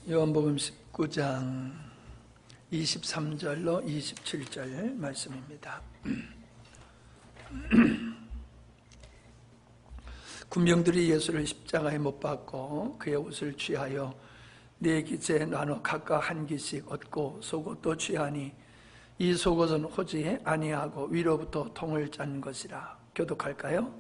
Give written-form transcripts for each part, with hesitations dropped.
요한복음 19장 23절로 27절 말씀입니다. 군병들이 예수를 십자가에 못 박고 그의 옷을 취하여 네 기째 나눠 각각 한 기씩 얻고 속옷도 취하니 이 속옷은 호지 아니하고 위로부터 통을 짠 것이라. 교독할까요?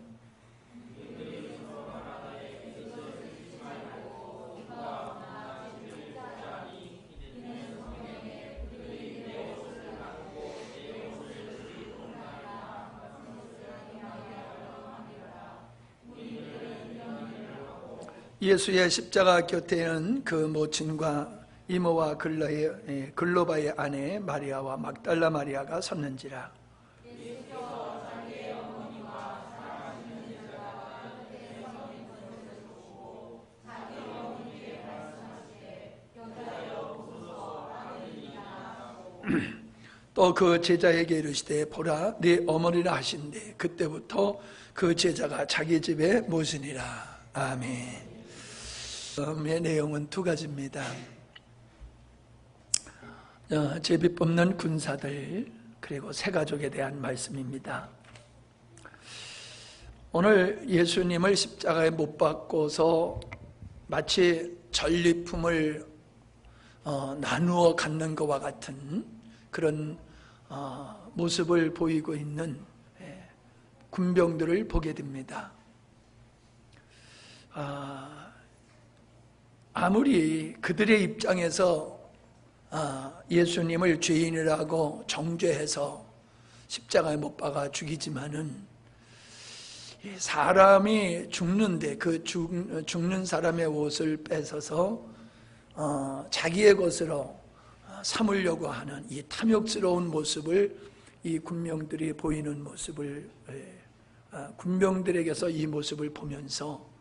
예수의 십자가 곁에는 그 모친과 이모와 글로바의 아내 마리아와 막달라 마리아가 섰는지라. 또 그 제자에게 이르시되 보라 네 어머니라 하신대 그때부터 그 제자가 자기 집에 모시니라. 아멘. 의 내용은 두 가지입니다. 제비 뽑는 군사들 그리고 세 가족에 대한 말씀입니다. 오늘 예수님을 십자가에 못 박고서 마치 전리품을 나누어 갖는 것과 같은 그런 모습을 보이고 있는 군병들을 보게 됩니다. 아무리 그들의 입장에서 예수님을 죄인이라고 정죄해서 십자가에 못 박아 죽이지만은 사람이 죽는데 그 죽는 사람의 옷을 뺏어서 자기의 것으로 삼으려고 하는 이 탐욕스러운 모습을 이 군병들이 보이는 모습을 군병들에게서 이 모습을 보면서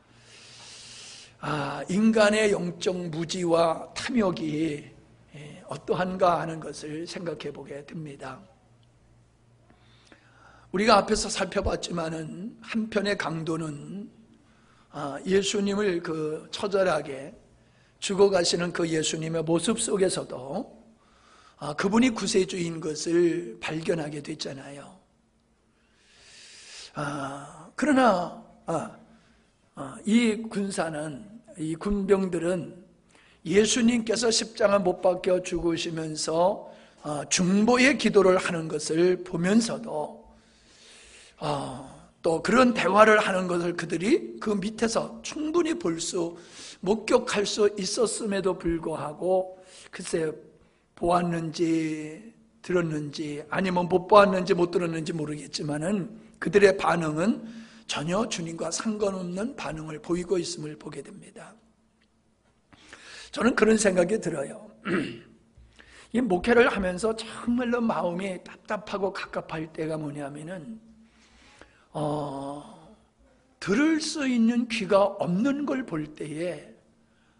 인간의 영적 무지와 탐욕이 어떠한가 하는 것을 생각해 보게 됩니다. 우리가 앞에서 살펴봤지만은 한편의 강도는 예수님을 그 처절하게 죽어가시는 그 예수님의 모습 속에서도 그분이 구세주인 것을 발견하게 됐잖아요. 그러나 이 군사는, 이 군병들은 예수님께서 십자가 못 박혀 죽으시면서 중보의 기도를 하는 것을 보면서도 또 그런 대화를 하는 것을 그들이 그 밑에서 충분히 목격할 수 있었음에도 불구하고 글쎄 보았는지 들었는지 아니면 못 보았는지 못 들었는지 모르겠지만은 그들의 반응은 전혀 주님과 상관없는 반응을 보이고 있음을 보게 됩니다. 저는 그런 생각이 들어요. 이 목회를 하면서 정말로 마음이 답답하고 갑갑할 때가 뭐냐면은 들을 수 있는 귀가 없는 걸 볼 때에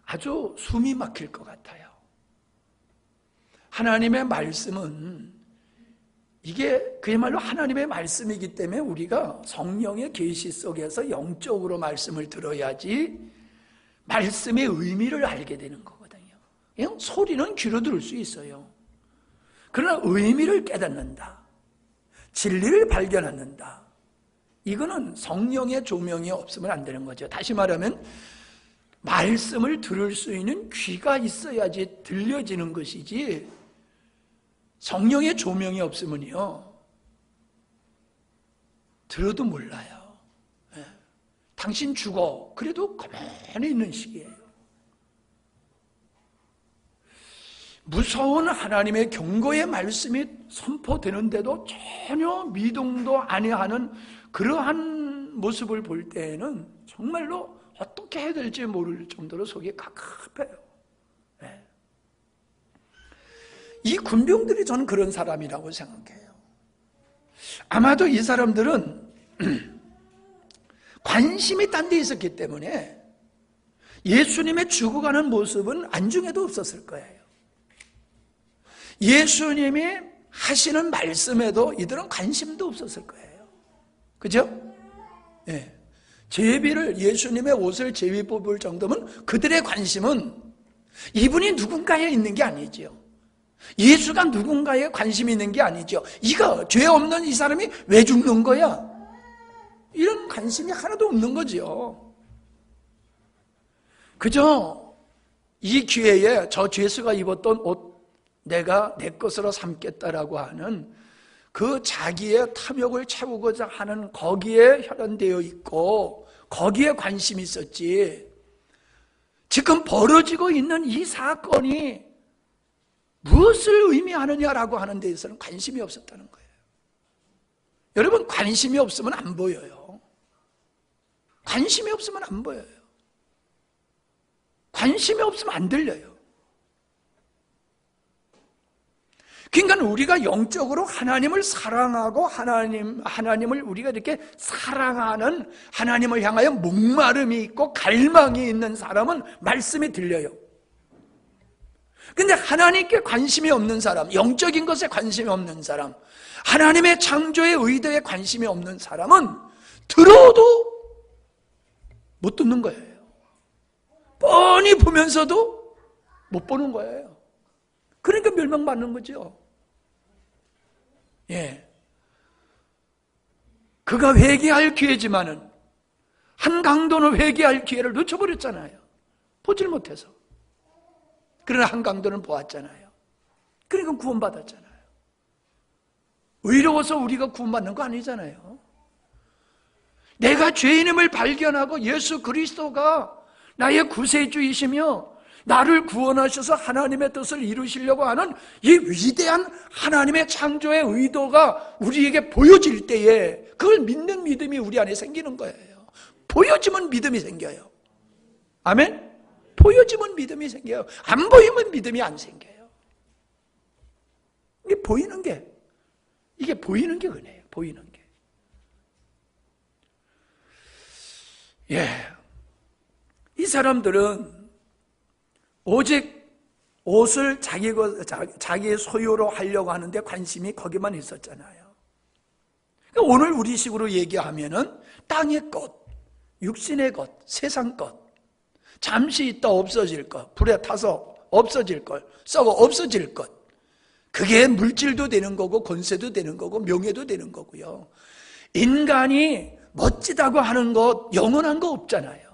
아주 숨이 막힐 것 같아요. 하나님의 말씀은 이게 그야말로 하나님의 말씀이기 때문에 우리가 성령의 계시 속에서 영적으로 말씀을 들어야지 말씀의 의미를 알게 되는 거거든요. 그냥 소리는 귀로 들을 수 있어요. 그러나 의미를 깨닫는다, 진리를 발견하는다, 이거는 성령의 조명이 없으면 안 되는 거죠. 다시 말하면 말씀을 들을 수 있는 귀가 있어야지 들려지는 것이지 성령의 조명이 없으면요 들어도 몰라요. 당신 죽어 그래도 가만히 있는 식이에요. 무서운 하나님의 경고의 말씀이 선포되는데도 전혀 미동도 아니하는 그러한 모습을 볼 때에는 정말로 어떻게 해야 될지 모를 정도로 속이 갑갑해요. 이 군병들이 저는 그런 사람이라고 생각해요. 아마도 이 사람들은 관심이 딴 데 있었기 때문에 예수님의 죽어가는 모습은 안중에도 없었을 거예요. 예수님이 하시는 말씀에도 이들은 관심도 없었을 거예요. 그죠? 예. 제비를, 예수님의 옷을 제비 뽑을 정도면 그들의 관심은 이분이 누군가에 있는 게 아니죠. 예수가 누군가에 관심이 있는 게 아니죠. 이거 죄 없는 이 사람이 왜 죽는 거야? 이런 관심이 하나도 없는 거죠. 그저 이 기회에 저 죄수가 입었던 옷 내가 내 것으로 삼겠다라고 하는 그 자기의 탐욕을 채우고자 하는 거기에 혈안되어 있고 거기에 관심이 있었지, 지금 벌어지고 있는 이 사건이 무엇을 의미하느냐라고 하는 데 있어서는 관심이 없었다는 거예요. 여러분, 관심이 없으면 안 보여요. 관심이 없으면 안 보여요. 관심이 없으면 안 들려요. 그러니까 우리가 영적으로 하나님을 사랑하고 하나님을 우리가 이렇게 사랑하는, 하나님을 향하여 목마름이 있고 갈망이 있는 사람은 말씀이 들려요. 근데 하나님께 관심이 없는 사람, 영적인 것에 관심이 없는 사람, 하나님의 창조의 의도에 관심이 없는 사람은 들어도 못 듣는 거예요. 뻔히 보면서도 못 보는 거예요. 그러니까 멸망받는 거죠. 예. 그가 회개할 기회지만은 한 강도는 회개할 기회를 놓쳐버렸잖아요. 보질 못해서. 그러나 한 강도는 보았잖아요. 그러니까 구원받았잖아요. 의로워서 우리가 구원받는 거 아니잖아요. 내가 죄인임을 발견하고 예수 그리스도가 나의 구세주이시며 나를 구원하셔서 하나님의 뜻을 이루시려고 하는 이 위대한 하나님의 창조의 의도가 우리에게 보여질 때에 그걸 믿는 믿음이 우리 안에 생기는 거예요. 보여지면 믿음이 생겨요. 아멘? 보여지면 믿음이 생겨요. 안 보이면 믿음이 안 생겨요. 이게 보이는 게 은혜예요. 보이는 게. 예. 이 사람들은 오직 옷을 자기의 소유로 하려고 하는데 관심이 거기만 있었잖아요. 그러니까 오늘 우리식으로 얘기하면은 땅의 것, 육신의 것, 세상 것, 잠시 있다 없어질 것, 불에 타서 없어질 것, 썩어 없어질 것, 그게 물질도 되는 거고 권세도 되는 거고 명예도 되는 거고요. 인간이 멋지다고 하는 것, 영원한 거 없잖아요.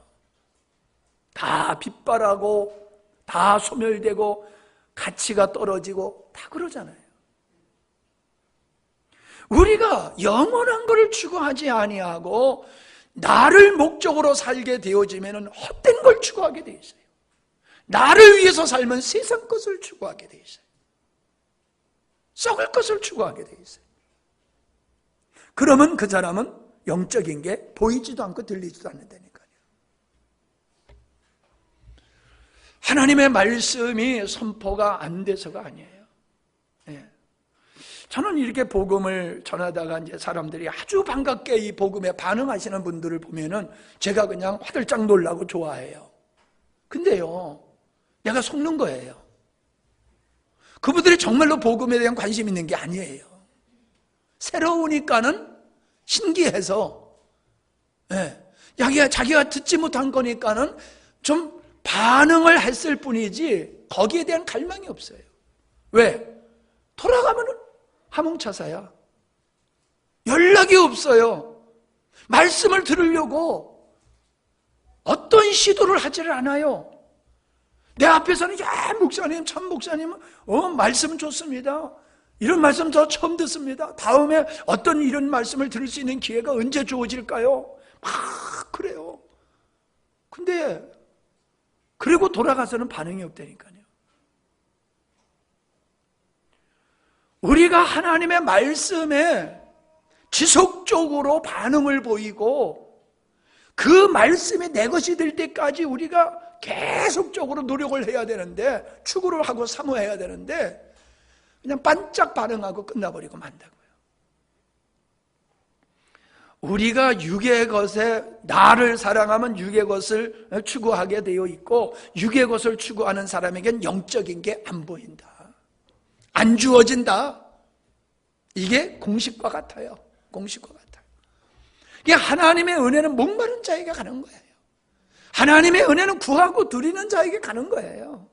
다 빗발하고 다 소멸되고 가치가 떨어지고 다 그러잖아요. 우리가 영원한 것을 추구하지 아니하고 나를 목적으로 살게 되어지면 헛된 걸 추구하게 돼 있어요. 나를 위해서 살면 세상 것을 추구하게 돼 있어요. 썩을 것을 추구하게 돼 있어요. 그러면 그 사람은 영적인 게 보이지도 않고 들리지도 않는다니까요. 하나님의 말씀이 선포가 안 돼서가 아니에요. 예. 저는 이렇게 복음을 전하다가 이제 사람들이 아주 반갑게 이 복음에 반응하시는 분들을 보면은 제가 그냥 화들짝 놀라고 좋아해요. 근데요, 내가 속는 거예요. 그분들이 정말로 복음에 대한 관심 있는 게 아니에요. 새로우니까는 신기해서, 예, 자기가 듣지 못한 거니까는 좀 반응을 했을 뿐이지 거기에 대한 갈망이 없어요. 왜? 돌아가면은 하몽차사야. 연락이 없어요. 말씀을 들으려고 어떤 시도를 하지를 않아요. 내 앞에서는 야, 목사님, 참 목사님은 말씀 좋습니다. 이런 말씀 저 처음 듣습니다. 다음에 어떤 이런 말씀을 들을 수 있는 기회가 언제 주어질까요? 막 그래요. 근데 그리고 돌아가서는 반응이 없다니까요. 우리가 하나님의 말씀에 지속적으로 반응을 보이고 그 말씀이 내 것이 될 때까지 우리가 계속적으로 노력을 해야 되는데, 추구를 하고 사모해야 되는데 그냥 반짝 반응하고 끝나버리고 만다고요. 우리가 육의 것에 나를 사랑하면 육의 것을 추구하게 되어 있고, 육의 것을 추구하는 사람에겐 영적인 게 안 보인다, 안 주어진다. 이게 공식과 같아요. 공식과 같아요. 이게 하나님의 은혜는 목마른 자에게 가는 거예요. 하나님의 은혜는 구하고 누리는 자에게 가는 거예요.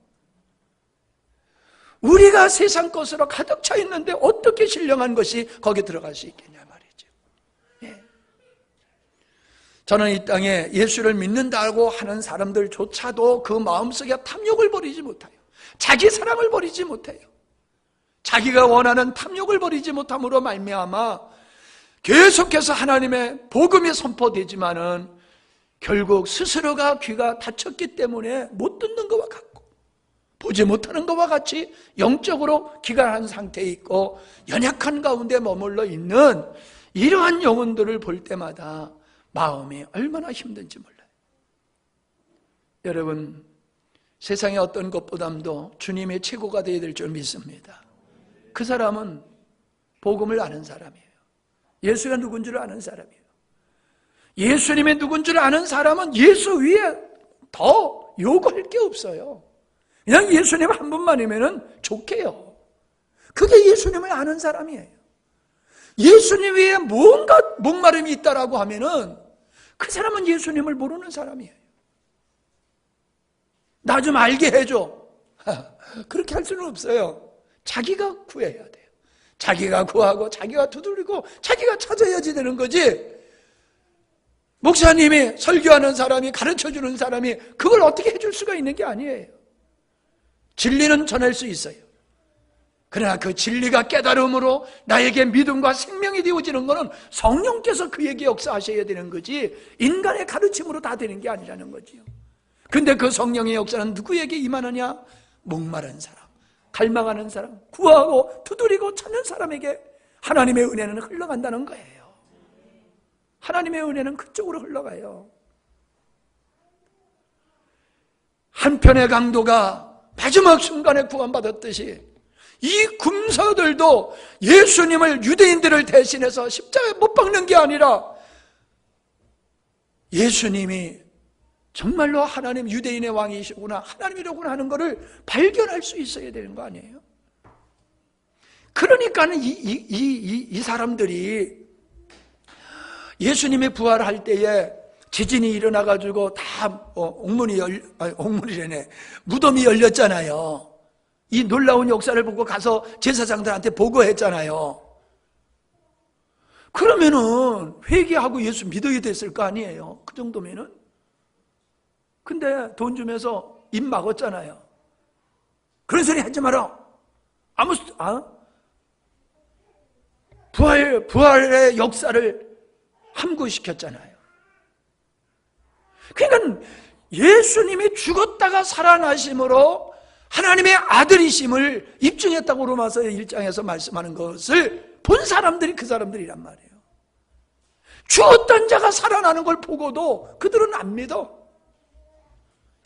우리가 세상 것으로 가득 차 있는데 어떻게 신령한 것이 거기에 들어갈 수 있겠냐 말이죠. 예. 저는 이 땅에 예수를 믿는다고 하는 사람들조차도 그 마음속에 탐욕을 버리지 못해요. 자기 사랑을 버리지 못해요. 자기가 원하는 탐욕을 버리지 못함으로 말미암아 계속해서 하나님의 복음이 선포되지만은 결국 스스로가 귀가 닫혔기 때문에 못 듣는 것과 같고 보지 못하는 것과 같이 영적으로 기갈한 상태에 있고 연약한 가운데 머물러 있는 이러한 영혼들을 볼 때마다 마음이 얼마나 힘든지 몰라요. 여러분, 세상의 어떤 것보다도 주님의 최고가 되어야 될 줄 믿습니다. 그 사람은 복음을 아는 사람이에요. 예수가 누군 줄 아는 사람이에요. 예수님의 누군 줄 아는 사람은 예수 위에 더 요구할 게 없어요. 그냥 예수님 한 분만이면 좋게요. 그게 예수님을 아는 사람이에요. 예수님 위에 뭔가 목마름이 있다라고 하면은 그 사람은 예수님을 모르는 사람이에요. 나 좀 알게 해줘. 그렇게 할 수는 없어요. 자기가 구해야 돼요. 자기가 구하고 자기가 두드리고 자기가 찾아야지 되는 거지. 목사님이 설교하는 사람이 가르쳐주는 사람이 그걸 어떻게 해줄 수가 있는 게 아니에요. 진리는 전할 수 있어요. 그러나 그 진리가 깨달음으로 나에게 믿음과 생명이 되어지는 것은 성령께서 그에게 역사하셔야 되는 거지 인간의 가르침으로 다 되는 게 아니라는 거지요. 근데 그 성령의 역사는 누구에게 임하느냐? 목마른 사람, 갈망하는 사람, 구하고 두드리고 찾는 사람에게 하나님의 은혜는 흘러간다는 거예요. 하나님의 은혜는 그쪽으로 흘러가요. 한편의 강도가 마지막 순간에 구원받았듯이 이 금서들도 예수님을 유대인들을 대신해서 십자가에 못 박는 게 아니라 예수님이 정말로 하나님 유대인의 왕이시구나, 하나님이로구나 하는 것을 발견할 수 있어야 되는 거 아니에요? 그러니까는 이 사람들이 예수님이 부활할 때에 지진이 일어나가지고 다 무덤이 열렸잖아요. 이 놀라운 역사를 보고 가서 제사장들한테 보고했잖아요. 그러면은 회개하고 예수 믿어야 됐을 거 아니에요. 그 정도면은. 근데 돈 주면서 입 막았잖아요. 그런 소리 하지 마라. 부활의 역사를 함구시켰잖아요. 그러니까 예수님이 죽었다가 살아나심으로 하나님의 아들이심을 입증했다고 로마서 1장에서 말씀하는 것을 본 사람들이 그 사람들이란 말이에요. 죽었던 자가 살아나는 걸 보고도 그들은 안 믿어.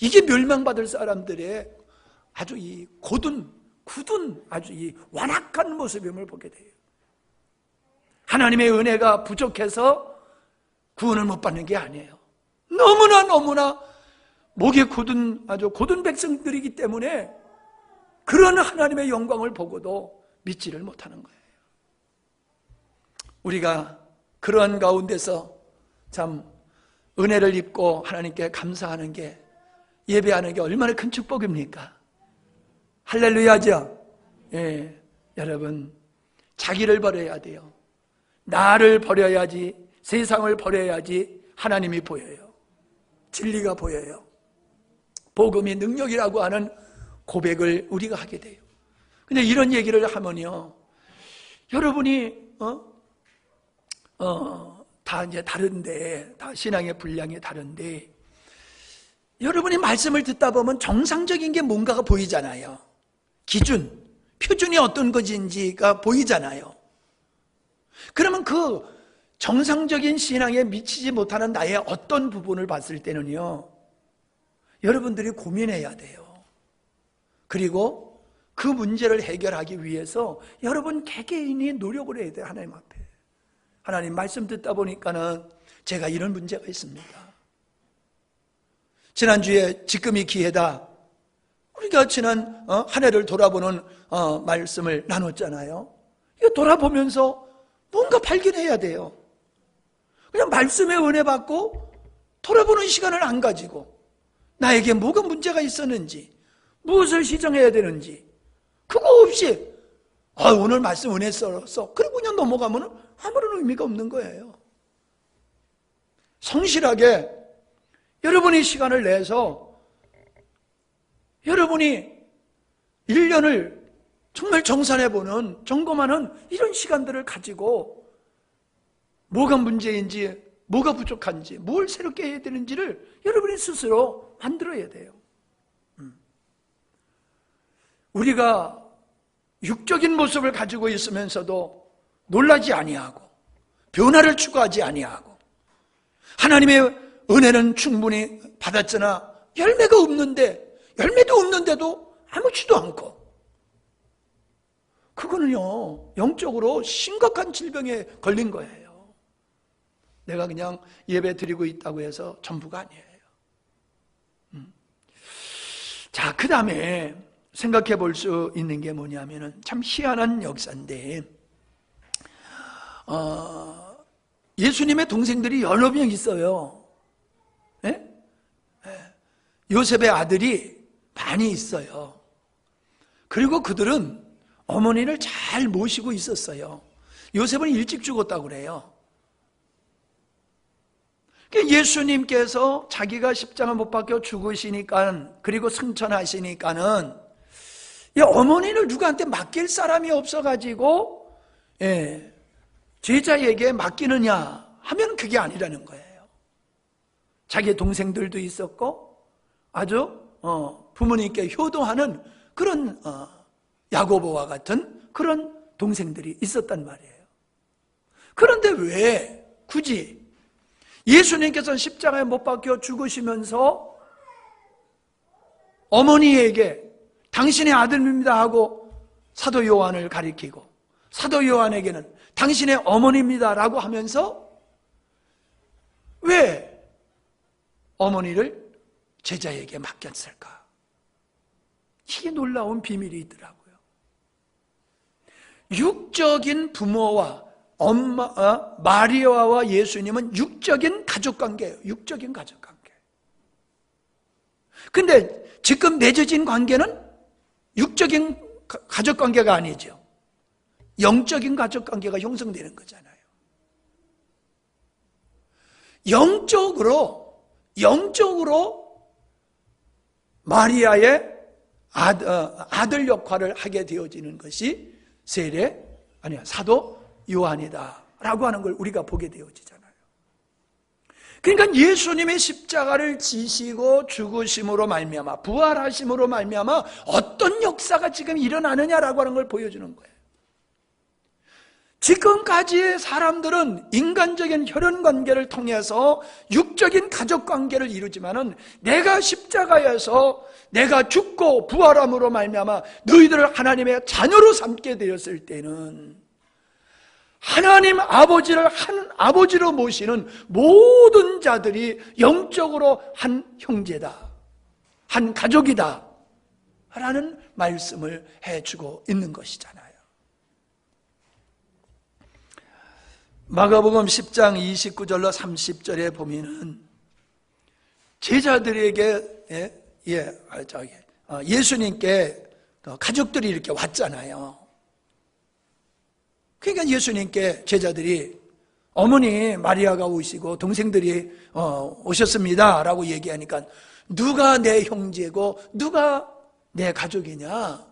이게 멸망받을 사람들의 아주 이 굳은 아주 이 완악한 모습임을 보게 돼요. 하나님의 은혜가 부족해서 구원을 못 받는 게 아니에요. 너무나 목이 아주 굳은 백성들이기 때문에 그런 하나님의 영광을 보고도 믿지를 못하는 거예요. 우리가 그러한 가운데서 참 은혜를 입고 하나님께 감사하는 게, 예배하는 게 얼마나 큰 축복입니까? 할렐루야죠? 예, 여러분, 자기를 버려야 돼요. 나를 버려야지, 세상을 버려야지 하나님이 보여요. 진리가 보여요. 복음이 능력이라고 하는 고백을 우리가 하게 돼요. 근데 이런 얘기를 하면요, 여러분이 다 이제 다른데, 다 신앙의 분량이 다른데, 여러분이 말씀을 듣다 보면 정상적인 게 뭔가가 보이잖아요. 기준, 표준이 어떤 것인지가 보이잖아요. 그러면 그 정상적인 신앙에 미치지 못하는 나의 어떤 부분을 봤을 때는요, 여러분들이 고민해야 돼요. 그리고 그 문제를 해결하기 위해서 여러분 개개인이 노력을 해야 돼요. 하나님 앞에. 하나님 말씀 듣다 보니까는 제가 이런 문제가 있습니다. 지난주에 지금이 기회다, 우리가 지난 한 해를 돌아보는 말씀을 나눴잖아요. 이거 돌아보면서 뭔가 발견해야 돼요. 그냥 말씀의 은혜 받고 돌아보는 시간을 안 가지고 나에게 뭐가 문제가 있었는지, 무엇을 시정해야 되는지 그거 없이 오늘 말씀 은혜 썰었어, 그리고 그냥 넘어가면 아무런 의미가 없는 거예요. 성실하게 여러분이 시간을 내서 여러분이 1년을 정말 정산해보는, 점검하는 이런 시간들을 가지고 뭐가 문제인지, 뭐가 부족한지, 뭘 새롭게 해야 되는지를 여러분이 스스로 만들어야 돼요. 우리가 육적인 모습을 가지고 있으면서도 놀라지 아니하고 변화를 추구하지 아니하고 하나님의 은혜는 충분히 받았으나 열매가 없는데, 열매도 없는데도 아무렇지도 않고, 그거는요 영적으로 심각한 질병에 걸린 거예요. 내가 그냥 예배 드리고 있다고 해서 전부가 아니에요. 자, 그 다음에 생각해 볼 수 있는 게 뭐냐면은 참 희한한 역사인데, 예수님의 동생들이 여러 명 있어요. 네? 요셉의 아들이 많이 있어요. 그리고 그들은 어머니를 잘 모시고 있었어요. 요셉은 일찍 죽었다고 그래요. 예수님께서 자기가 십자가 못 박혀 죽으시니까, 그리고 승천하시니까는 이 어머니를 누구한테 맡길 사람이 없어가지고 제자에게 맡기느냐 하면 그게 아니라는 거예요. 자기 동생들도 있었고 아주 부모님께 효도하는 그런 야고보와 같은 그런 동생들이 있었단 말이에요. 그런데 왜 굳이 예수님께서는 십자가에 못 박혀 죽으시면서 어머니에게 당신의 아들입니다 하고 사도 요한을 가리키고, 사도 요한에게는 당신의 어머니입니다 라고 하면서 왜 어머니를 제자에게 맡겼을까? 이게 놀라운 비밀이 있더라고요. 육적인 부모와 마리아와 예수님은 육적인 가족관계예요. 육적인 가족관계. 근데 지금 맺어진 관계는 육적인 가족관계가 아니죠. 영적인 가족관계가 형성되는 거잖아요. 영적으로 마리아의 아들 역할을 하게 되어지는 것이 사도 요한이다 라고 하는 걸 우리가 보게 되어지잖아요. 그러니까 예수님의 십자가를 지시고 죽으심으로 말미암아, 부활하심으로 말미암아 어떤 역사가 지금 일어나느냐라고 하는 걸 보여주는 거예요. 지금까지의 사람들은 인간적인 혈연관계를 통해서 육적인 가족관계를 이루지만은 내가 십자가에서 내가 죽고 부활함으로 말미암아 너희들을 하나님의 자녀로 삼게 되었을 때는 하나님 아버지를 한 아버지로 모시는 모든 자들이 영적으로 한 형제다, 한 가족이다 라는 말씀을 해주고 있는 것이잖아요. 마가복음 10장 29절로 30절에 보면은 제자들에게 예수님께 가족들이 이렇게 왔잖아요. 그러니까 예수님께 제자들이 어머니 마리아가 오시고 동생들이 오셨습니다 라고 얘기하니까 누가 내 형제고 누가 내 가족이냐?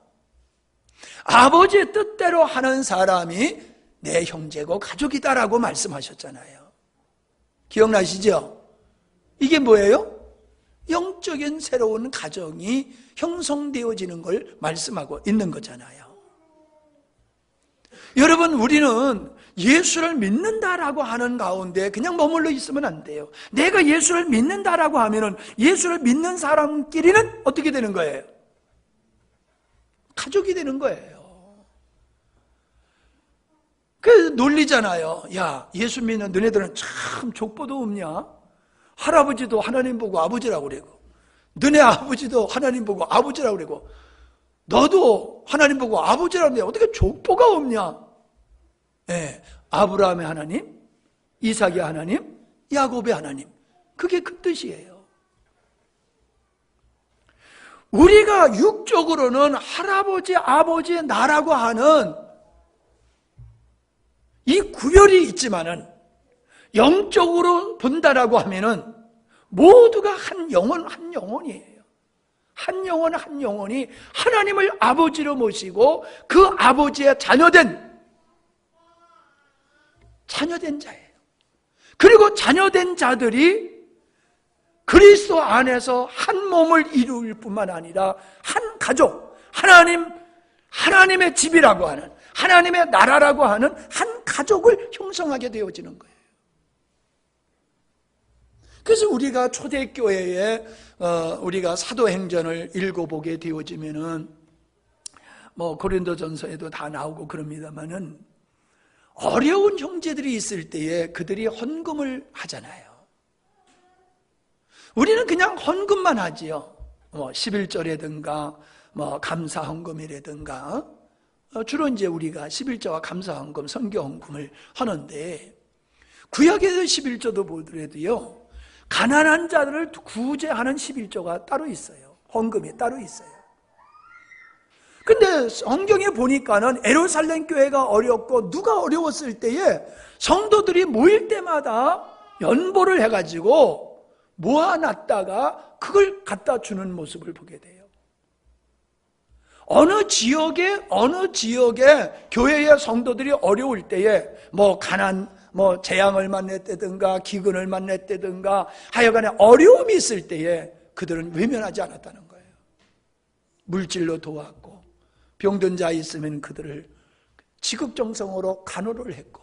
아버지의 뜻대로 하는 사람이 내 형제고 가족이다라고 말씀하셨잖아요. 기억나시죠? 이게 뭐예요? 영적인 새로운 가정이 형성되어지는 걸 말씀하고 있는 거잖아요. 여러분, 우리는 예수를 믿는다라고 하는 가운데 그냥 머물러 있으면 안 돼요. 내가 예수를 믿는다라고 하면은 예수를 믿는 사람끼리는 어떻게 되는 거예요? 가족이 되는 거예요. 그래서 놀리잖아요. 야, 예수 믿는 너네들은 참 족보도 없냐? 할아버지도 하나님 보고 아버지라고 그러고, 너네 아버지도 하나님 보고 아버지라고 그러고, 너도 하나님 보고 아버지라고 그러는데 어떻게 족보가 없냐? 네, 아브라함의 하나님, 이삭의 하나님, 야곱의 하나님. 그게 그 뜻이에요. 우리가 육적으로는 할아버지, 아버지의 나라고 하는 이 구별이 있지만은 영적으로 본다라고 하면은 모두가 한 영혼, 한 영혼이에요. 한 영혼, 한 영혼이 하나님을 아버지로 모시고 그 아버지의 자녀된 자예요. 그리고 자녀된 자들이 그리스도 안에서 한 몸을 이룰 뿐만 아니라 한 가족, 하나님의 집이라고 하는, 하나님의 나라라고 하는 한 가족을 형성하게 되어지는 거예요. 그래서 우리가 초대교회에 우리가 사도행전을 읽어보게 되어지면은 고린도전서에도 다 나오고 그럽니다만은 어려운 형제들이 있을 때에 그들이 헌금을 하잖아요. 우리는 그냥 헌금만 하지요. 11조라든가 감사 헌금이라든가 주로 이제 우리가 11조와 감사 헌금, 선교 헌금을 하는데 구약에서 11조도 보더라도요. 가난한 자들을 구제하는 11조가 따로 있어요. 헌금이 따로 있어요. 근데 성경에 보니까는 예루살렘 교회가 어렵고 누가 어려웠을 때에 성도들이 모일 때마다 연보를 해가지고 모아놨다가 그걸 갖다 주는 모습을 보게 돼요. 어느 지역에 교회의 성도들이 어려울 때에 재앙을 만났다든가 기근을 만났다든가 하여간에 어려움이 있을 때에 그들은 외면하지 않았다는 거예요. 물질로 도왔고 병든 자 있으면 그들을 지극정성으로 간호를 했고,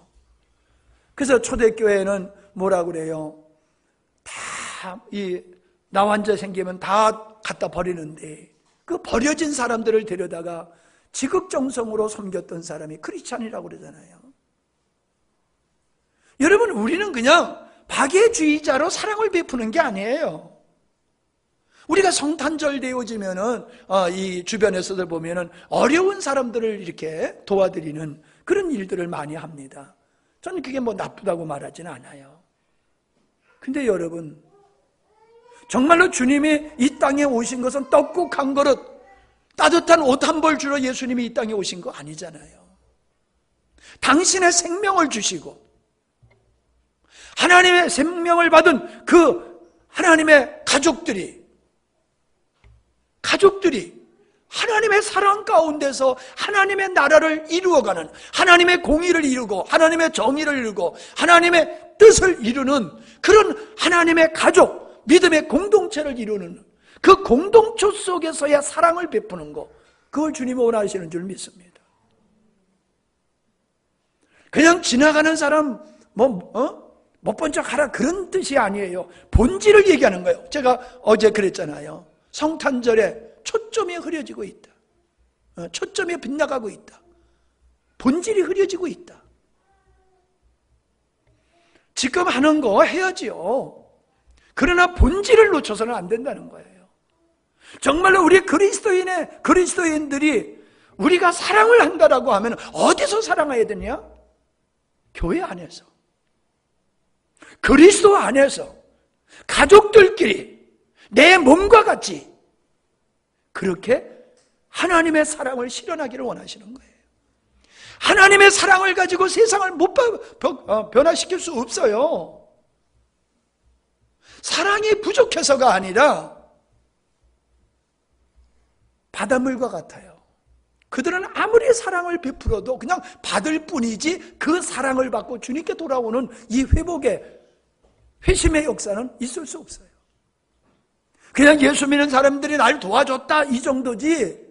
그래서 초대교회는 뭐라고 그래요? 이 나환자 생기면 다 갖다 버리는데 그 버려진 사람들을 데려다가 지극정성으로 섬겼던 사람이 크리스찬이라고 그러잖아요. 여러분, 우리는 그냥 박애주의자로 사랑을 베푸는 게 아니에요. 우리가 성탄절 되어지면은 이 주변에서도 보면은 어려운 사람들을 이렇게 도와드리는 그런 일들을 많이 합니다. 저는 그게 나쁘다고 말하지는 않아요. 근데 여러분, 정말로 주님이 이 땅에 오신 것은 떡국 한 그릇, 따뜻한 옷 한 벌 주러 예수님이 이 땅에 오신 거 아니잖아요. 당신의 생명을 주시고 하나님의 생명을 받은 그 하나님의 가족들이 하나님의 사랑 가운데서 하나님의 나라를 이루어가는, 하나님의 공의를 이루고 하나님의 정의를 이루고 하나님의 뜻을 이루는 그런 하나님의 가족, 믿음의 공동체를 이루는 그 공동체 속에서의 사랑을 베푸는 것, 그걸 주님이 원하시는 줄 믿습니다. 그냥 지나가는 사람 못 본 척 하라, 그런 뜻이 아니에요. 본질을 얘기하는 거예요. 제가 어제 그랬잖아요. 성탄절에 초점이 흐려지고 있다. 초점이 빗나가고 있다. 본질이 흐려지고 있다. 지금 하는 거 해야지요. 그러나 본질을 놓쳐서는 안 된다는 거예요. 정말로 우리 그리스도인들이 우리가 사랑을 한다라고 하면 어디서 사랑해야 되냐? 교회 안에서, 그리스도 안에서, 가족들끼리 내 몸과 같이 그렇게 하나님의 사랑을 실현하기를 원하시는 거예요. 하나님의 사랑을 가지고 세상을 못 변화시킬 수 없어요. 사랑이 부족해서가 아니라 바닷물과 같아요. 그들은 아무리 사랑을 베풀어도 그냥 받을 뿐이지 그 사랑을 받고 주님께 돌아오는 이 회심의 역사는 있을 수 없어요. 그냥 예수 믿는 사람들이 날 도와줬다 이 정도지,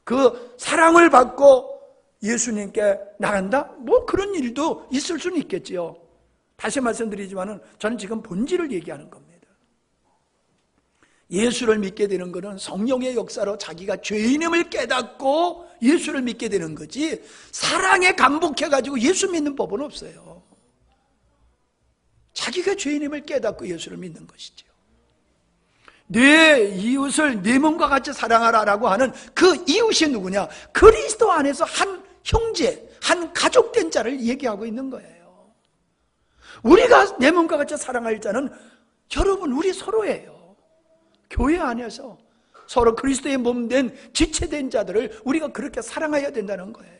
그 사랑을 받고 예수님께 나간다? 그런 일도 있을 수는 있겠지요. 다시 말씀드리지만은 저는 지금 본질을 얘기하는 겁니다. 예수를 믿게 되는 것은 성령의 역사로 자기가 죄인임을 깨닫고 예수를 믿게 되는 거지, 사랑에 감복해가지고 예수 믿는 법은 없어요. 자기가 죄인임을 깨닫고 예수를 믿는 것이죠. 내 이웃을 내 몸과 같이 사랑하라라고 하는 그 이웃이 누구냐? 그리스도 안에서 한 형제, 한 가족된 자를 얘기하고 있는 거예요. 우리가 내 몸과 같이 사랑할 자는 여러분 우리 서로예요. 교회 안에서 서로 그리스도의 몸된 지체된 자들을 우리가 그렇게 사랑해야 된다는 거예요.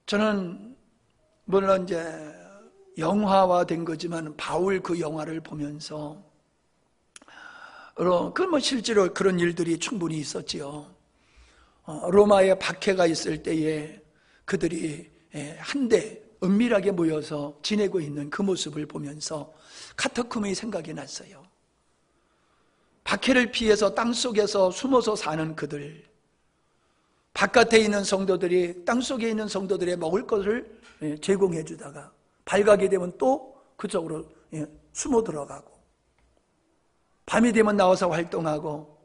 저는 물론 이제 영화화된 거지만 바울 그 영화를 보면서 실제로 그런 일들이 충분히 있었지요. 로마에 박해가 있을 때에 그들이 한데 은밀하게 모여서 지내고 있는 그 모습을 보면서 카타콤이 생각이 났어요. 박해를 피해서 땅속에서 숨어서 사는 그들, 바깥에 있는 성도들이 땅속에 있는 성도들의 먹을 것을 제공해 주다가 밝게 되면 또 그쪽으로 숨어 들어가고, 밤이 되면 나와서 활동하고,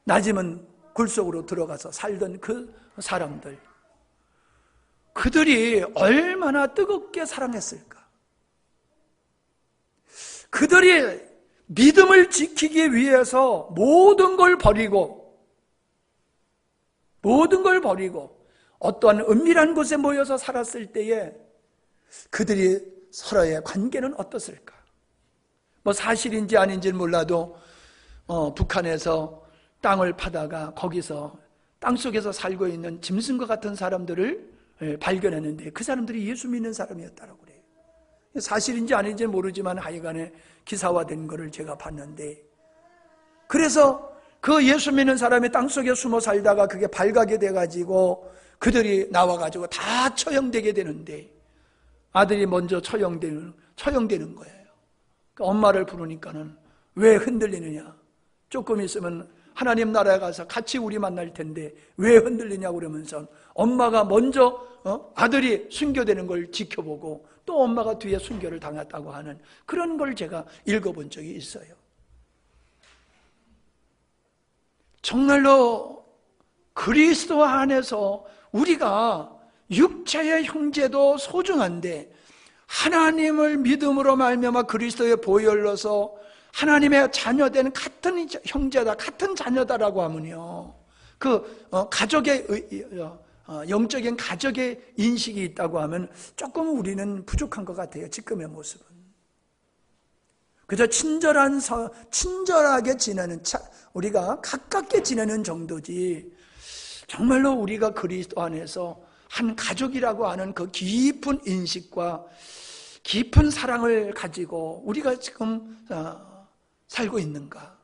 낮이면 굴속으로 들어가서 살던 그 사람들, 그들이 얼마나 뜨겁게 사랑했을까. 그들이 믿음을 지키기 위해서 모든 걸 버리고 어떠한 은밀한 곳에 모여서 살았을 때에 그들이 서로의 관계는 어떻을까? 사실인지 아닌지는 몰라도 북한에서 땅을 파다가 거기서 땅속에서 살고 있는 짐승과 같은 사람들을 발견했는데 그 사람들이 예수 믿는 사람이었다고 그래요. 사실인지 아닌지는 모르지만 하여간에 기사화된 거를 제가 봤는데, 그래서 그 예수 믿는 사람이 땅속에 숨어 살다가 그게 발각이 돼가지고 그들이 나와가지고 다 처형되게 되는데 아들이 먼저 처형되는 거예요. 그러니까 엄마를 부르니까는 왜 흔들리느냐, 조금 있으면 하나님 나라에 가서 같이 우리 만날 텐데 왜 흔들리냐고 그러면서 엄마가 먼저 아들이 순교되는 걸 지켜보고 또 엄마가 뒤에 순교를 당했다고 하는 그런 걸 제가 읽어본 적이 있어요. 정말로 그리스도 안에서 우리가 육체의 형제도 소중한데 하나님을 믿음으로 말미암아 그리스도의 보혈로서 하나님의 자녀된 같은 형제다, 같은 자녀다라고 하면요, 가족의 영적인 가족의 인식이 있다고 하면 조금 우리는 부족한 것 같아요. 지금의 모습은 그저 친절하게 지내는, 우리가 가깝게 지내는 정도지, 정말로 우리가 그리스도 안에서 한 가족이라고 하는 그 깊은 인식과 깊은 사랑을 가지고 우리가 지금 살고 있는가?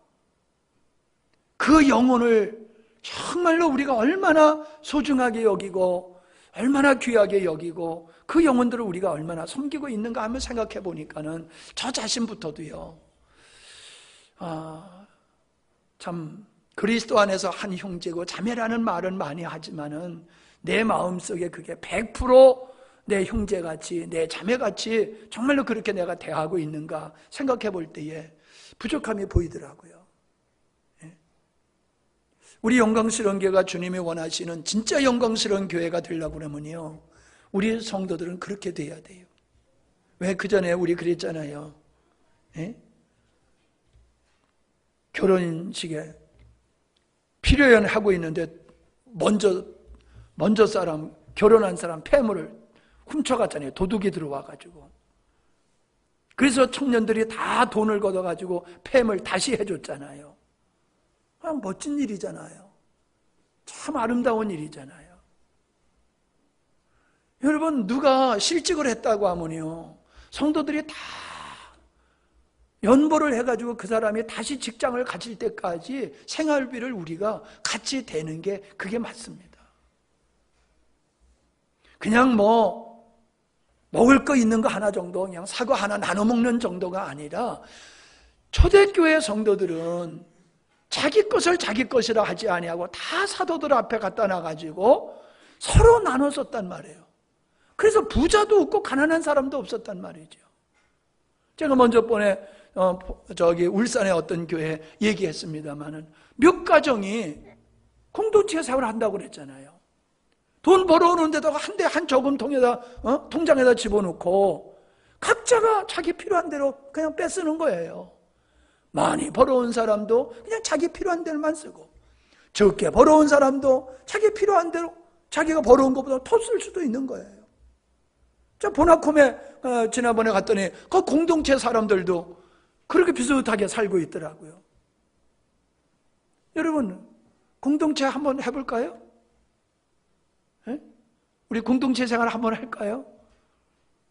그 영혼을 정말로 우리가 얼마나 소중하게 여기고 얼마나 귀하게 여기고 그 영혼들을 우리가 얼마나 섬기고 있는가 하면 생각해 보니까는 저 자신부터도요, 참 그리스도 안에서 한 형제고 자매라는 말은 많이 하지만은 내 마음속에 그게 100% 내 형제같이 내 자매같이 정말로 그렇게 내가 대하고 있는가 생각해 볼 때에 부족함이 보이더라고요. 우리 영광스러운 교회가 주님이 원하시는 진짜 영광스러운 교회가 되려고 그러면요, 우리 성도들은 그렇게 돼야 돼요. 왜 그전에 우리 그랬잖아요. 결혼식에 피로연하고 있는데 먼저 사람, 결혼한 사람 폐물을 훔쳐갔잖아요. 도둑이 들어와가지고. 그래서 청년들이 다 돈을 걷어가지고 폐물 다시 해줬잖아요. 멋진 일이잖아요. 참 아름다운 일이잖아요. 여러분, 누가 실직을 했다고 하면요, 성도들이 다 연보를 해가지고 그 사람이 다시 직장을 가질 때까지 생활비를 우리가 같이 대는 게 그게 맞습니다. 그냥 먹을 거 있는 거 하나 정도, 그냥 사과 하나 나눠 먹는 정도가 아니라 초대교회 성도들은 자기 것을 자기 것이라 하지 아니하고 다 사도들 앞에 갖다 놔가지고 서로 나눠 썼단 말이에요. 그래서 부자도 없고 가난한 사람도 없었단 말이죠. 제가 먼저 번에 울산의 어떤 교회 얘기했습니다마는 몇 가정이 공동체 생활을 한다고 그랬잖아요. 돈 벌어오는 데다가 한 저금통에다 통장에다 집어넣고 각자가 자기 필요한 대로 그냥 뺏쓰는 거예요. 많이 벌어온 사람도 그냥 자기 필요한 대로만 쓰고, 적게 벌어온 사람도 자기 필요한 대로 자기가 벌어온 것보다 더 쓸 수도 있는 거예요. 저 보나콤에 지난번에 갔더니 그 공동체 사람들도 그렇게 비슷하게 살고 있더라고요. 여러분, 공동체 한번 해볼까요? 네? 우리 공동체 생활 한번 할까요?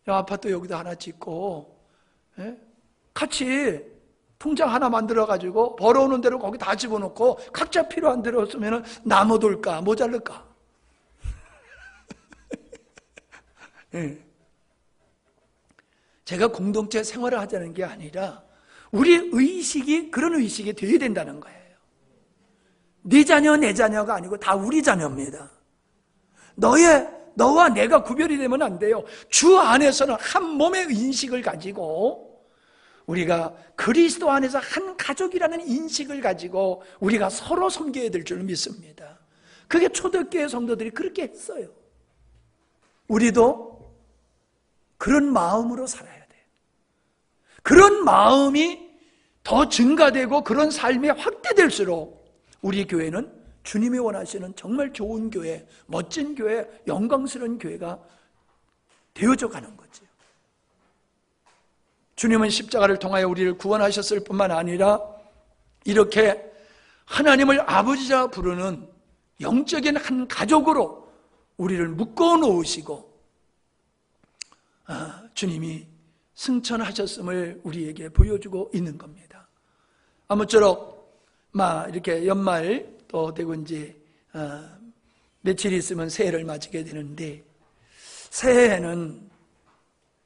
아파트 여기다 하나 짓고, 네? 같이 통장 하나 만들어가지고 벌어오는 대로 거기 다 집어넣고 각자 필요한 대로 쓰면 남아돌까 모자랄까? 네. 제가 공동체 생활을 하자는 게 아니라 우리 의식이 그런 의식이 되어야 된다는 거예요. 네 자녀 내 자녀가 아니고 다 우리 자녀입니다. 너와 내가 구별이 되면 안 돼요. 주 안에서는 한 몸의 인식을 가지고 우리가 그리스도 안에서 한 가족이라는 인식을 가지고 우리가 서로 섬겨야 될 줄 믿습니다. 그게 초대교회 성도들이 그렇게 했어요. 우리도 그런 마음으로 살아야 돼요. 그런 마음이 더 증가되고 그런 삶이 확대될수록 우리 교회는 주님이 원하시는 정말 좋은 교회, 멋진 교회, 영광스러운 교회가 되어져 가는 거죠. 주님은 십자가를 통하여 우리를 구원하셨을 뿐만 아니라 이렇게 하나님을 아버지라 부르는 영적인 한 가족으로 우리를 묶어 놓으시고 주님이 승천하셨음을 우리에게 보여주고 있는 겁니다. 아무쪼록 이렇게 연말 또 되고 이제 며칠 있으면 새해를 맞이게 되는데, 새해에는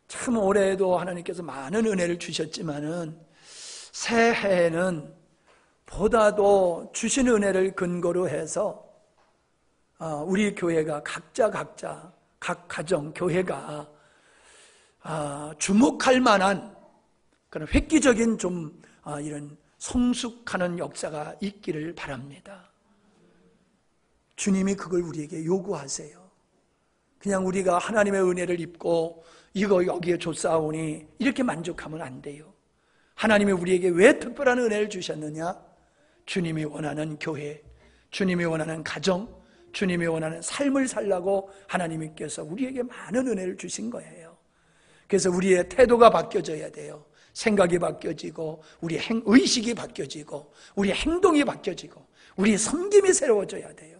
참 올해에도 하나님께서 많은 은혜를 주셨지만은 새해에는 보다도 주신 은혜를 근거로 해서 우리 교회가 각자 각 가정 교회가 주목할 만한 그런 획기적인 좀 이런 성숙하는 역사가 있기를 바랍니다. 주님이 그걸 우리에게 요구하세요. 그냥 우리가 하나님의 은혜를 입고 이거 여기에 줬사오니 이렇게 만족하면 안 돼요. 하나님이 우리에게 왜 특별한 은혜를 주셨느냐? 주님이 원하는 교회, 주님이 원하는 가정, 주님이 원하는 삶을 살라고 하나님께서 우리에게 많은 은혜를 주신 거예요. 그래서 우리의 태도가 바뀌어져야 돼요. 생각이 바뀌어지고 우리 의식이 바뀌어지고 우리 행동이 바뀌어지고 우리 섬김이 새로워져야 돼요.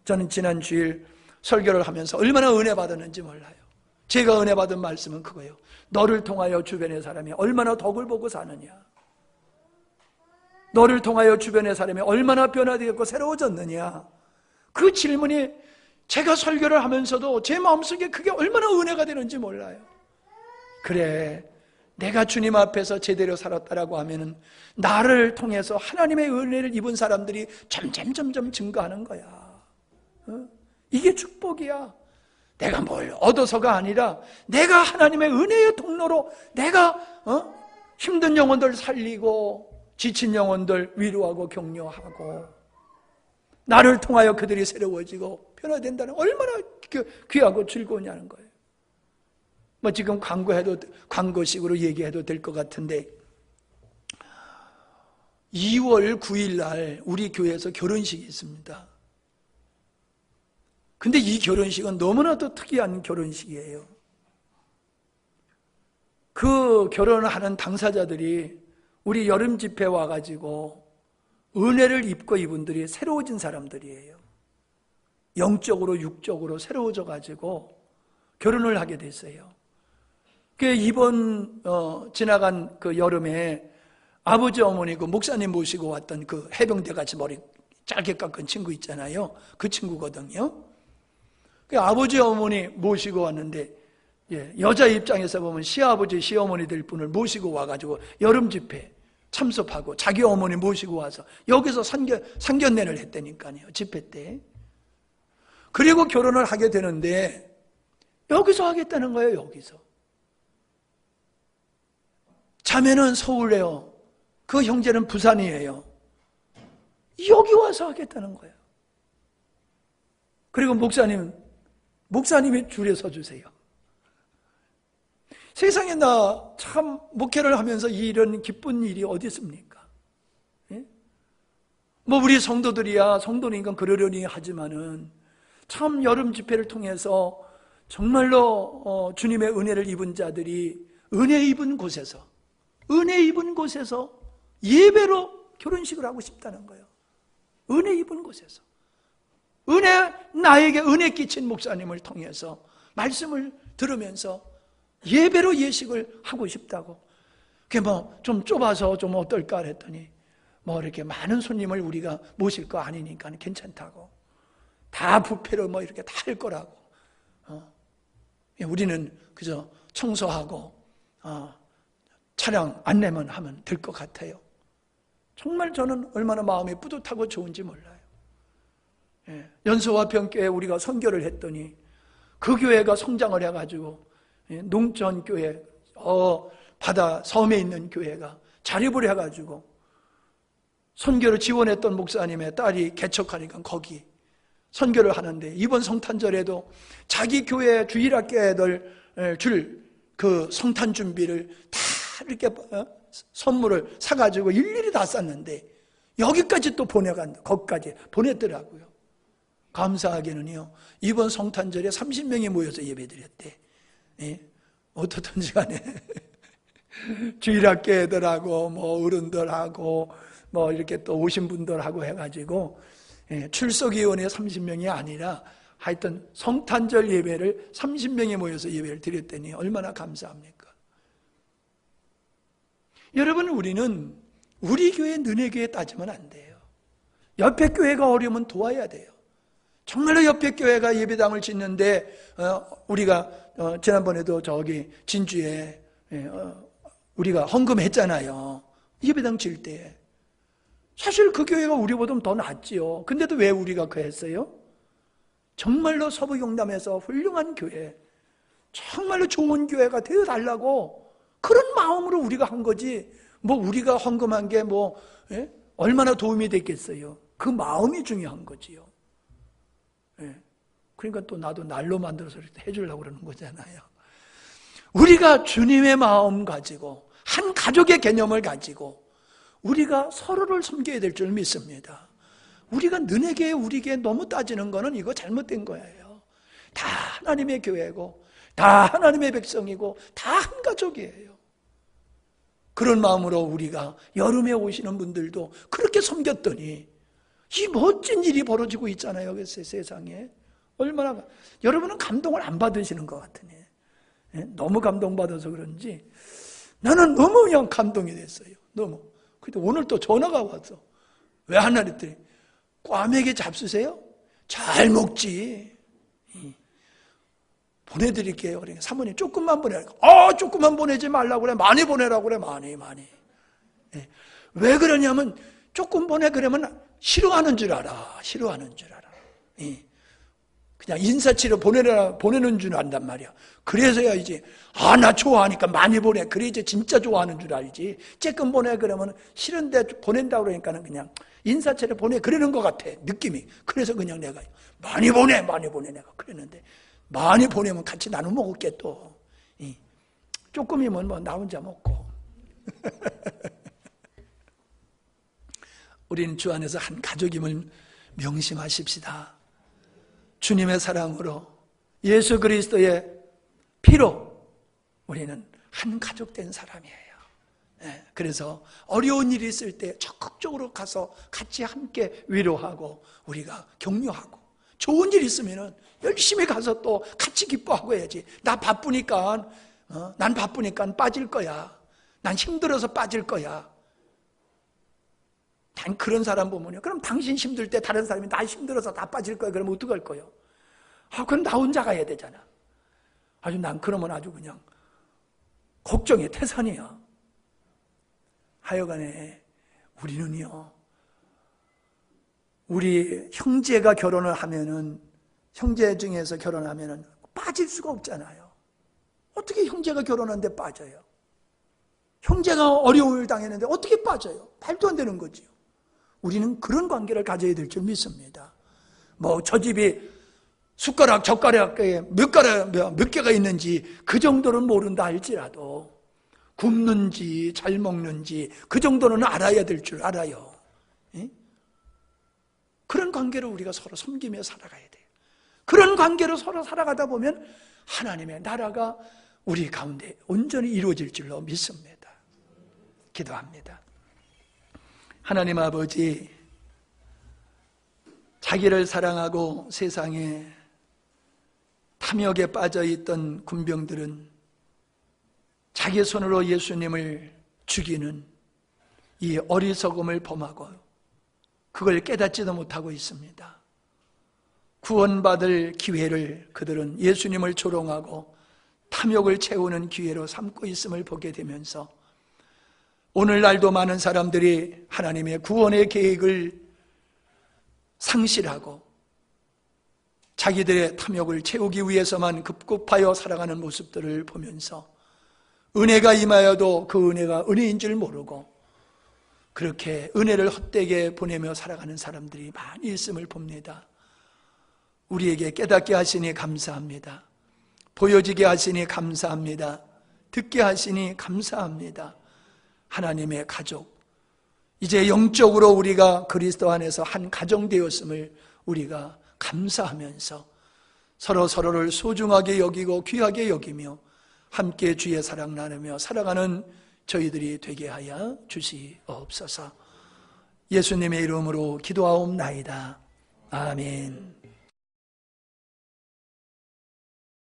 저는 지난 주일 설교를 하면서 얼마나 은혜 받았는지 몰라요. 제가 은혜 받은 말씀은 그거예요. 너를 통하여 주변의 사람이 얼마나 덕을 보고 사느냐, 너를 통하여 주변의 사람이 얼마나 변화되었고 새로워졌느냐, 그 질문이 제가 설교를 하면서도 제 마음속에 그게 얼마나 은혜가 되는지 몰라요. 그래, 내가 주님 앞에서 제대로 살았다라고 하면은 나를 통해서 하나님의 은혜를 입은 사람들이 점점 증가하는 거야. 이게 축복이야. 내가 뭘 얻어서가 아니라 내가 하나님의 은혜의 통로로 내가 힘든 영혼들 살리고 지친 영혼들 위로하고 격려하고 나를 통하여 그들이 새로워지고 변화된다는 얼마나 귀하고 즐거우냐는 거예요. 지금 광고식으로 얘기해도 될 것 같은데 2월 9일 날 우리 교회에서 결혼식이 있습니다. 근데 이 결혼식은 너무나도 특이한 결혼식이에요. 그 결혼을 하는 당사자들이 우리 여름 집회에 와가지고 은혜를 입고 이분들이 새로워진 사람들이에요. 영적으로 육적으로 새로워져가지고 결혼을 하게 됐어요. 이번 지나간 그 여름에 아버지 어머니 그 목사님 모시고 왔던 그 해병대같이 머리 짧게 깎은 친구 있잖아요. 그 친구거든요. 아버지 어머니 모시고 왔는데 여자 입장에서 보면 시아버지 시어머니 될 분을 모시고 와가지고 여름 집회 참석하고 자기 어머니 모시고 와서 여기서 상견례를 했다니까요. 집회 때. 그리고 결혼을 하게 되는데 여기서 하겠다는 거예요. 여기서. 자매는 서울에요. 그 형제는 부산이에요. 여기 와서 하겠다는 거예요. 그리고 목사님이 줄에 서주세요. 세상에 나 참 목회를 하면서 이런 기쁜 일이 어디 있습니까? 예? 우리 성도들이야 성도니까 그러려니 하지만은 참 여름 집회를 통해서 정말로 주님의 은혜를 입은 자들이 은혜 입은 곳에서 예배로 결혼식을 하고 싶다는 거예요. 은혜 입은 곳에서. 나에게 은혜 끼친 목사님을 통해서 말씀을 들으면서 예배로 예식을 하고 싶다고. 그게 좀 좁아서 좀 어떨까 했더니 이렇게 많은 손님을 우리가 모실 거 아니니까 괜찮다고. 다 뷔페로 이렇게 다 할 거라고. 우리는 그저 청소하고 차량 안내만 하면 될 것 같아요. 정말 저는 얼마나 마음이 뿌듯하고 좋은지 몰라요. 연소와 병교회 우리가 선교를 했더니 그 교회가 성장을 해가지고 농촌교회 바다 섬에 있는 교회가 자립을 해가지고 선교를 지원했던 목사님의 딸이 개척하니까 거기 선교를 하는데 이번 성탄절에도 자기 교회 주일학교 애들 줄 그 성탄 준비를 다 이렇게 선물을 사가지고 일일이 다 쌌는데 여기까지 또 보내간다. 거기까지 보냈더라고요. 감사하게는요. 이번 성탄절에 30명이 모여서 예배드렸대. 어떻든지 간에 주일학교 애들하고 어른들하고 이렇게 또 오신 분들하고 해가지고 출석위원회 30명이 아니라 하여튼 성탄절 예배를 30명이 모여서 예배를 드렸더니 얼마나 감사합니까? 여러분, 우리는 우리 교회 너네 교회 따지면 안 돼요. 옆에 교회가 어려우면 도와야 돼요. 정말로 옆에 교회가 예배당을 짓는데 우리가 지난번에도 저기 진주에 우리가 헌금했잖아요. 예배당 질 때. 사실 그 교회가 우리보다 더 낫지요. 근데도 왜 우리가 그 했어요? 정말로 서부경남에서 훌륭한 교회, 정말로 좋은 교회가 되어달라고 그런 마음으로 우리가 한 거지. 우리가 헌금한 게 얼마나 도움이 됐겠어요. 그 마음이 중요한 거지요. 그러니까 또 나도 날로 만들어서 해주려고 그러는 거잖아요. 우리가 주님의 마음 가지고 한 가족의 개념을 가지고 우리가 서로를 섬겨야 될 줄 믿습니다. 우리가 너네게 우리게 너무 따지는 거는 이거 잘못된 거예요. 다 하나님의 교회고 다 하나님의 백성이고 다 한 가족이에요. 그런 마음으로 우리가 여름에 오시는 분들도 그렇게 섬겼더니 이 멋진 일이 벌어지고 있잖아요. 세상에. 얼마나 여러분은 감동을 안 받으시는 것 같으네. 너무 감동받아서 그런지 나는 너무 그냥 감동이 됐어요. 너무. 근데 오늘 또 전화가 왔어. 왜 하나 그랬더니 꽈배기 잡수세요? 잘 먹지. 보내드릴게요. 그러니까 사모님 조금만 보내라고. 조금만 보내지 말라고 그래. 많이 보내라고 그래. 많이. 왜 그러냐면 조금 보내 그러면 싫어하는 줄 알아. 그냥 인사치로 보내는 줄 안단 말이야. 그래서야 이제 나 좋아하니까 많이 보내. 그래 이제 진짜 좋아하는 줄 알지. 쬐끔 보내 그러면 싫은데 보낸다고 그러니까는 그냥 인사치로 보내 그러는 것 같아. 느낌이. 그래서 그냥 내가 많이 보내 내가 그랬는데 많이 보내면 같이 나눠 먹을게 또. 조금이면 나 혼자 먹고. 우리는 주 안에서 한 가족임을 명심하십시다. 주님의 사랑으로 예수 그리스도의 피로 우리는 한 가족 된 사람이에요. 그래서 어려운 일이 있을 때 적극적으로 가서 같이 함께 위로하고 우리가 격려하고 좋은 일 있으면 열심히 가서 또 같이 기뻐하고 해야지. 난 바쁘니까 빠질 거야. 난 힘들어서 빠질 거야. 난 그런 사람 보면요. 그럼 당신 힘들 때 다른 사람이 나 힘들어서 다 빠질 거야. 그러면 어떡할 거예요? 그럼 나 혼자 가야 되잖아. 난 그러면 아주 그냥 걱정이 태산이야. 하여간에 우리는요. 우리 형제가 결혼을 하면은 형제 중에서 결혼하면은 빠질 수가 없잖아요. 어떻게 형제가 결혼하는데 빠져요? 형제가 어려움을 당했는데 어떻게 빠져요? 말도 안 되는 거지요. 우리는 그런 관계를 가져야 될 줄 믿습니다. 저 집이 숟가락, 젓가락에 몇 개가 있는지 그 정도는 모른다 할지라도 굶는지 잘 먹는지 그 정도는 알아야 될 줄 알아요. 그런 관계를 우리가 서로 섬기며 살아가야 돼요. 그런 관계로 서로 살아가다 보면 하나님의 나라가 우리 가운데 온전히 이루어질 줄로 믿습니다. 기도합니다. 하나님 아버지, 자기를 사랑하고 세상에 탐욕에 빠져있던 군병들은 자기 손으로 예수님을 죽이는 이 어리석음을 범하고 그걸 깨닫지도 못하고 있습니다. 구원받을 기회를 그들은 예수님을 조롱하고 탐욕을 채우는 기회로 삼고 있음을 보게 되면서 오늘날도 많은 사람들이 하나님의 구원의 계획을 상실하고 자기들의 탐욕을 채우기 위해서만 급급하여 살아가는 모습들을 보면서 은혜가 임하여도 그 은혜가 은혜인 줄 모르고 그렇게 은혜를 헛되게 보내며 살아가는 사람들이 많이 있음을 봅니다. 우리에게 깨닫게 하시니 감사합니다. 보여지게 하시니 감사합니다. 듣게 하시니 감사합니다. 하나님의 가족, 이제 영적으로 우리가 그리스도 안에서 한 가정 되었음을 우리가 감사하면서 서로를 소중하게 여기고 귀하게 여기며 함께 주의 사랑 나누며 살아가는 저희들이 되게 하여 주시옵소서. 예수님의 이름으로 기도하옵나이다. 아멘.